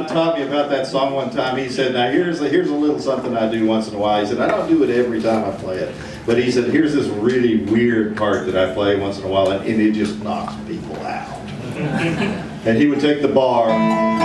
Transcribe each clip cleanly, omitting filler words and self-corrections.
Todd taught me about that song one time. He said, now here's a little something I do once in a while. He said, I don't do it every time I play it. But he said, here's this really weird part that I play once in a while, and it just knocks people out. And he would take the bar.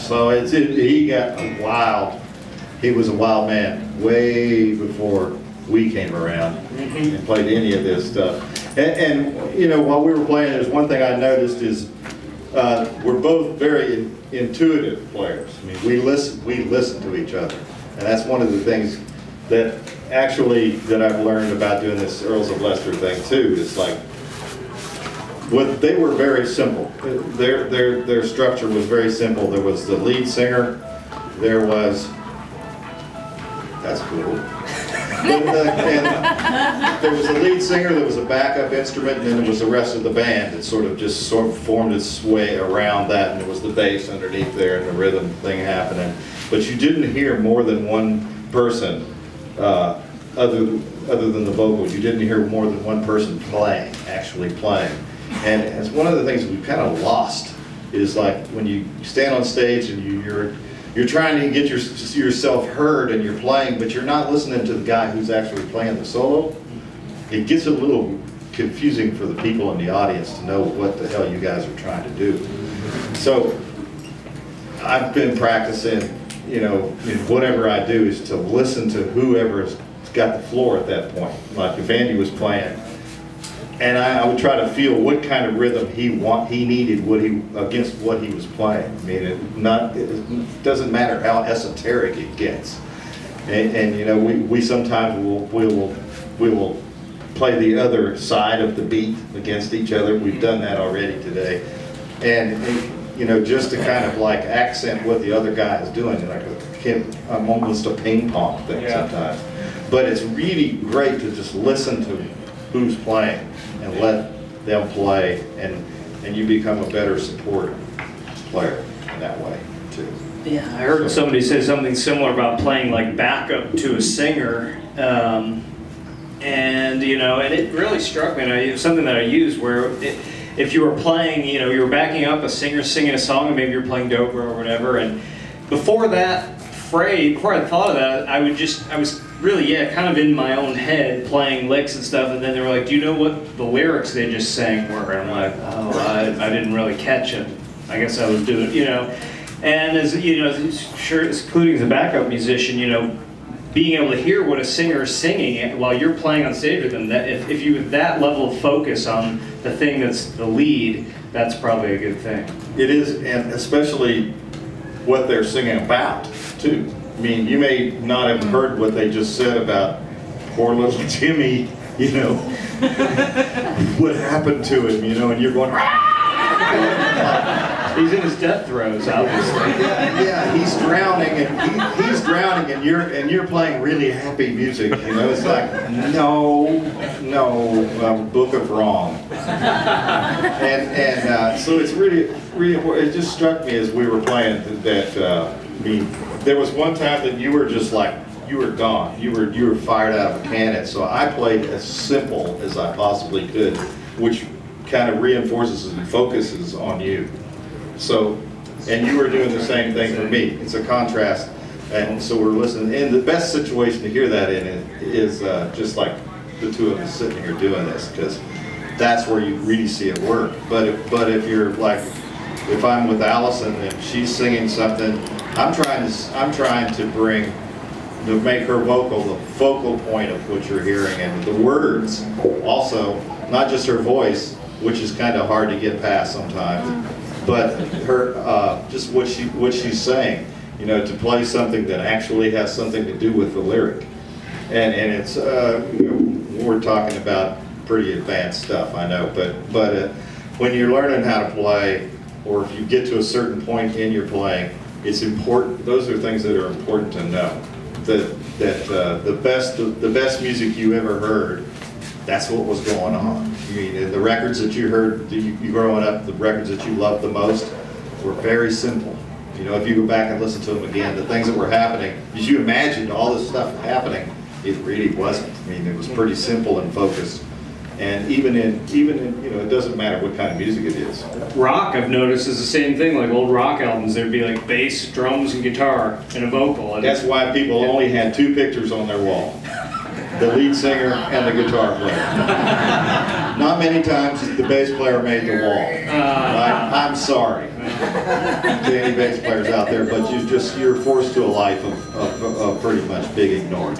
So he got wild. He was a wild man way before we came around and played any of this stuff. And you know, while we were playing, there's one thing I noticed is we're both very intuitive players. I mean, we listen to each other, and that's one of the things that I've learned about doing this Earls of Leicester thing too. It's like, they were very simple. Their structure was very simple. There was the lead singer. There was, that's cool. And there was a lead singer. There was a backup instrument, and then there was the rest of the band that sort of formed its way around that. And there was the bass underneath there, and the rhythm thing happening. But you didn't hear more than one person, other than the vocals. You didn't hear more than one person actually playing. And it's one of the things we've kind of lost is like when you stand on stage and you're trying to get yourself heard and you're playing, but you're not listening to the guy who's actually playing the solo. It gets a little confusing for the people in the audience to know what the hell you guys are trying to do. So I've been practicing, you know, whatever I do is to listen to whoever's got the floor at that point. Like if Andy was playing, and I would try to feel what kind of rhythm he needed against what he was playing. I mean, it doesn't matter how esoteric it gets. And you know, we sometimes we will play the other side of the beat against each other. We've done that already today. And you know, just to kind of like accent what the other guy is doing, like I'm almost a ping pong thing sometimes. But it's really great to just listen to who's playing and let them play, and you become a better support player in that way too. Yeah, I heard somebody say something similar about playing like backup to a singer, and you know, and it really struck me. And it was something that I used where if you were playing, you know, you were backing up a singer singing a song, and maybe you're playing dobro or whatever, and before that phrase, before I thought of that, I was really, kind of in my own head playing licks and stuff, and then they were like, do you know what the lyrics they just sang were? And I'm like, oh, I didn't really catch it. I guess I was doing, you know. And as, you know, sure, including as a backup musician, you know, being able to hear what a singer is singing while you're playing on stage with them, that if you have that level of focus on the thing that's the lead, that's probably a good thing. It is, and especially what they're singing about, too. I mean, you may not have heard what they just said about poor little Jimmy, you know, what happened to him, you know, and you're going, he's in his death throes, obviously. Yeah, he's drowning, and you're playing really happy music, you know. It's like, no, book of wrong. And so it's really, it just struck me as we were playing that. I mean, there was one time that you were just like, you were gone. You were fired out of a cannon. So I played as simple as I possibly could, which kind of reinforces and focuses on you. So, and you were doing the same thing for me. It's a contrast, and so we're listening. And the best situation to hear that in is just like the two of us sitting here doing this, because that's where you really see it work. But if you're like, if I'm with Allison and she's singing something, I'm trying to make her vocal the focal point of what you're hearing, and the words also, not just her voice, which is kind of hard to get past sometimes, but her just what she's saying, you know, to play something that actually has something to do with the lyric, and it's we're talking about pretty advanced stuff, I know, but when you're learning how to play, or if you get to a certain point in your playing, it's important. Those are things that are important to know. That the best music you ever heard, that's what was going on. I mean, the records that you heard, you growing up, the records that you loved the most were very simple. You know, if you go back and listen to them again, the things that were happening, as you imagined all this stuff happening, it really wasn't. I mean, it was pretty simple and focused. And even in, you know, it doesn't matter what kind of music it is. Rock, I've noticed, is the same thing. Like old rock albums, there'd be like bass, drums, and guitar, and a vocal. And that's why people only had 2 pictures on their wall. The lead singer and the guitar player. Not many times the bass player made the wall. I'm sorry to any bass players out there, but you're forced to a life of pretty much being ignored.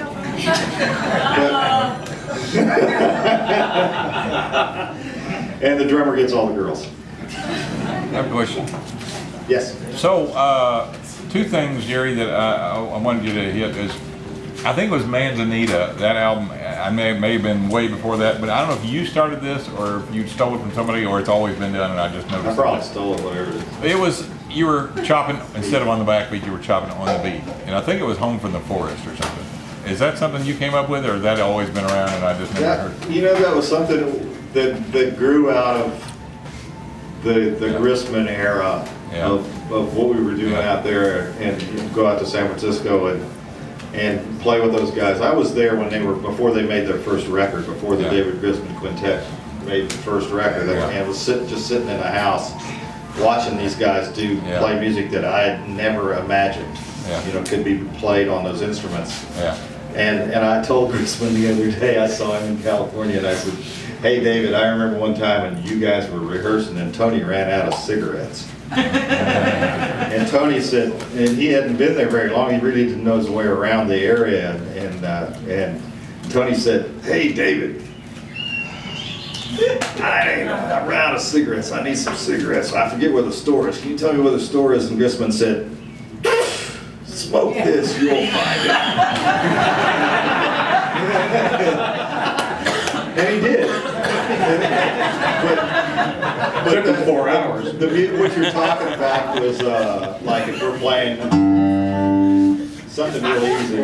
And the drummer gets all the girls. I have a question. Yes. So, 2 things, Jerry, that I wanted you to hit is, I think it was Manzanita, that album. I may have been way before that, but I don't know if you started this or if you stole it from somebody or it's always been done and I just noticed. I probably stole it, whatever it is. It was, you were chopping, instead of on the backbeat, you were chopping on the beat. And I think it was Home from the Forest or something. Is that something you came up with, or has that always been around and I just never heard? You know, that was something that grew out of the Grissman era of what we were doing out there, and go out to San Francisco and play with those guys. I was there when before they made their first record, before the David Grissman Quintet made the first record. And was just sitting in a house watching these guys play music that I had never imagined, you know, could be played on those instruments. And I told Grissman the other day, I saw him in California, and I said, "Hey David, I remember one time when you guys were rehearsing and Tony ran out of cigarettes." And Tony said, and he hadn't been there very long, he really didn't know his way around the area, and Tony said, "Hey David, I ran out of cigarettes, I need some cigarettes. I forget where the store is. Can you tell me where the store is?" And Grissman said, "Smoke this, you'll find it." And he did. But took him 4 hours. What you're talking about was like if we're playing something really easy.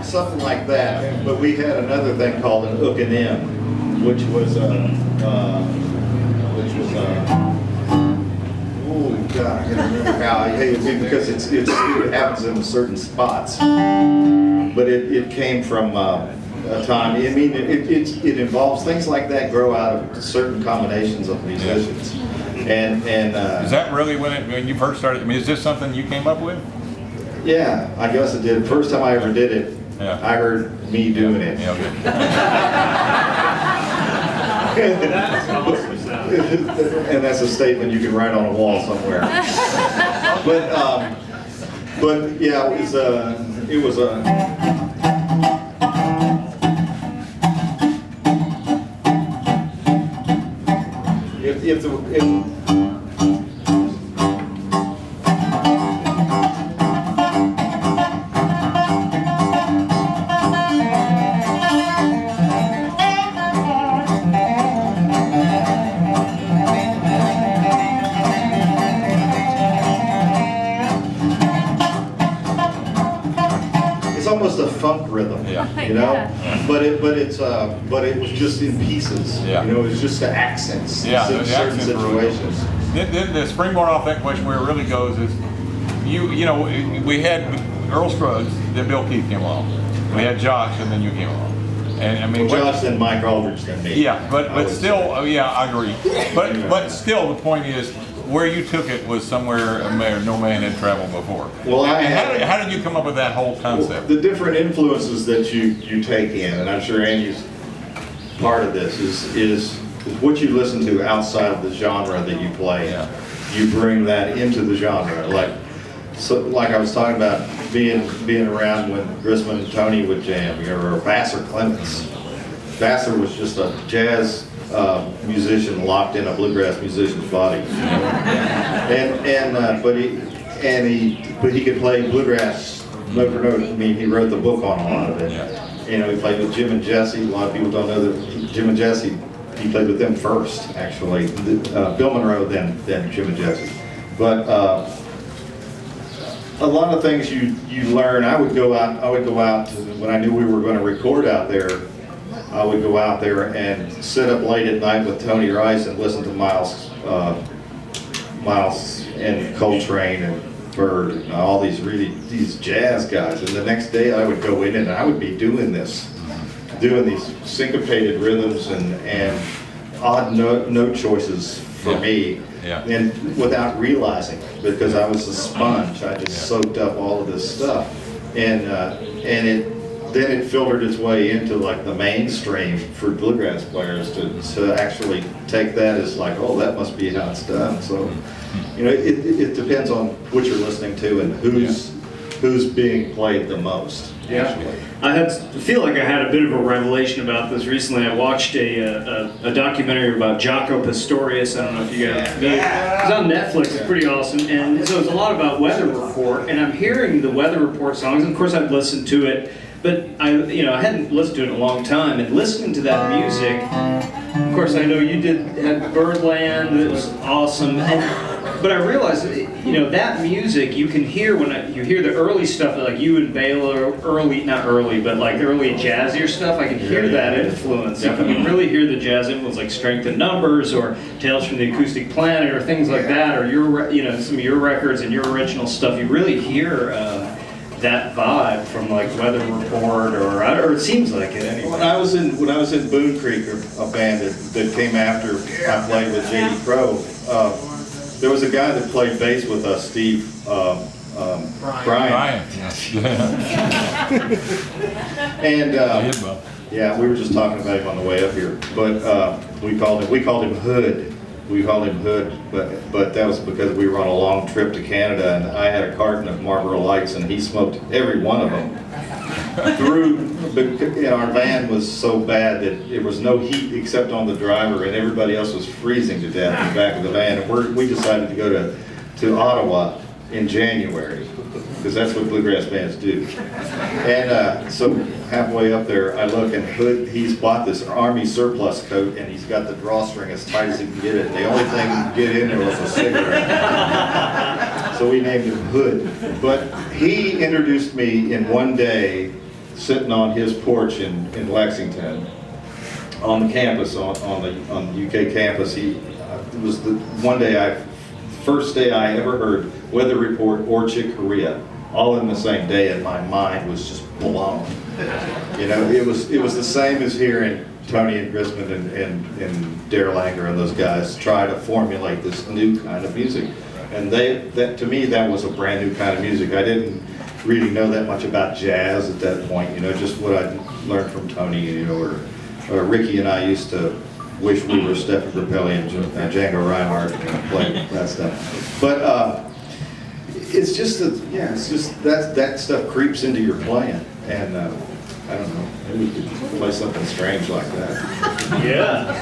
Something like that, but we had another thing called an ook and m, which was oh God, I can't remember how. Because it happens in certain spots, but it came from a time. I mean, it involves things like that grow out of certain combinations of musicians, and is that really when you first started? I mean, is this something you came up with? Yeah, I guess it did. First time I ever did it. I heard me doing it. And that's a statement you can write on a wall somewhere. But yeah, it was almost a funk rhythm, you know. But it was just in pieces. You know, it was just the accents. In certain situations. The springboard off that question where it really goes is, you know, we had Earl Scruggs, then Bill Keith came along. We had Josh, and then you came along. And I mean, Josh, then Mike Aldridge, then me. Yeah, but still, I agree. But still, the point is, where you took it was somewhere no man had traveled before. Well, how did you come up with that whole concept? Well, the different influences that you take in, and I'm sure Andy's part of this, is what you listen to outside of the genre that you play, Yeah. you bring that into the genre. Like I was talking about being around when Grisman and Tony would jam, or Vassar Clements. Vassar was just a jazz musician locked in a bluegrass musician's body, but he could play bluegrass note for note. I mean, he wrote the book on a lot of it. You know, he played with Jim and Jesse. A lot of people don't know that Jim and Jesse, he played with them first, actually. Bill Monroe, then Jim and Jesse. But a lot of things you learn. I would go out when I knew we were going to record out there. I would go out there and sit up late at night with Tony Rice and listen to Miles and Coltrane and Bird and all these jazz guys. And the next day I would go in and I would be doing these syncopated rhythms and odd note choices for me. Yeah. And without realizing it, because I was a sponge, I just soaked up all of this stuff, and then it filtered its way into like the mainstream for bluegrass players to actually take that as like, oh, that must be how it's done. So, you know, it depends on what you're listening to and who's being played the most. Yeah, I feel like I had a bit of a revelation about this recently. I watched a documentary about Jaco Pastorius. I don't know if you guys know. It's on Netflix. It's pretty awesome. And so it's a lot about Weather Report. And I'm hearing the Weather Report songs. And of course, I've listened to it, but I hadn't listened to it in a long time. And listening to that music, of course, I know you had Birdland. It was awesome. But I realized, that music you can hear when you hear the early stuff, like you and Baylor, not early, but like the early jazzier stuff. I can hear that influence. You can really hear the jazz influence, like Strength in Numbers or Tales from the Acoustic Planet or things like that, or some of your records and your original stuff. You really hear that vibe from like Weather Report, or it seems like it anyway. When I was in Boone Creek, a band that came after I played with J.D. Crowe. There was a guy that played bass with us, Steve Bryan. And yeah, we were just talking about him on the way up here. But we called him Hood. We called him Hood, but that was because we were on a long trip to Canada, and I had a carton of Marlboro Lights, and he smoked every one of them. Our van was so bad that there was no heat except on the driver, and everybody else was freezing to death in the back of the van. And we decided to go to Ottawa in January, because that's what bluegrass bands do. And so halfway up there, I look, and Hood, he's bought this Army surplus coat, and he's got the drawstring as tight as he can get it. And the only thing he could get in there was a cigarette. So we named him Hood. But he introduced me in one day, sitting on his porch in Lexington, on the campus, on the UK campus. It was the first day I ever heard Weather Report or Chick Corea, all in the same day, and my mind was just blown. It was the same as hearing Tony and Grisman and Dare Langer and those guys try to formulate this new kind of music. And to me, that was a brand new kind of music. I didn't really know that much about jazz at that point, just what I learned from Tony, or Ricky and I used to wish we were Stephen Grappelli and Django Reinhardt and play that stuff. But it's just that stuff creeps into your playing, and I don't know, maybe we could play something strange like that. Yeah.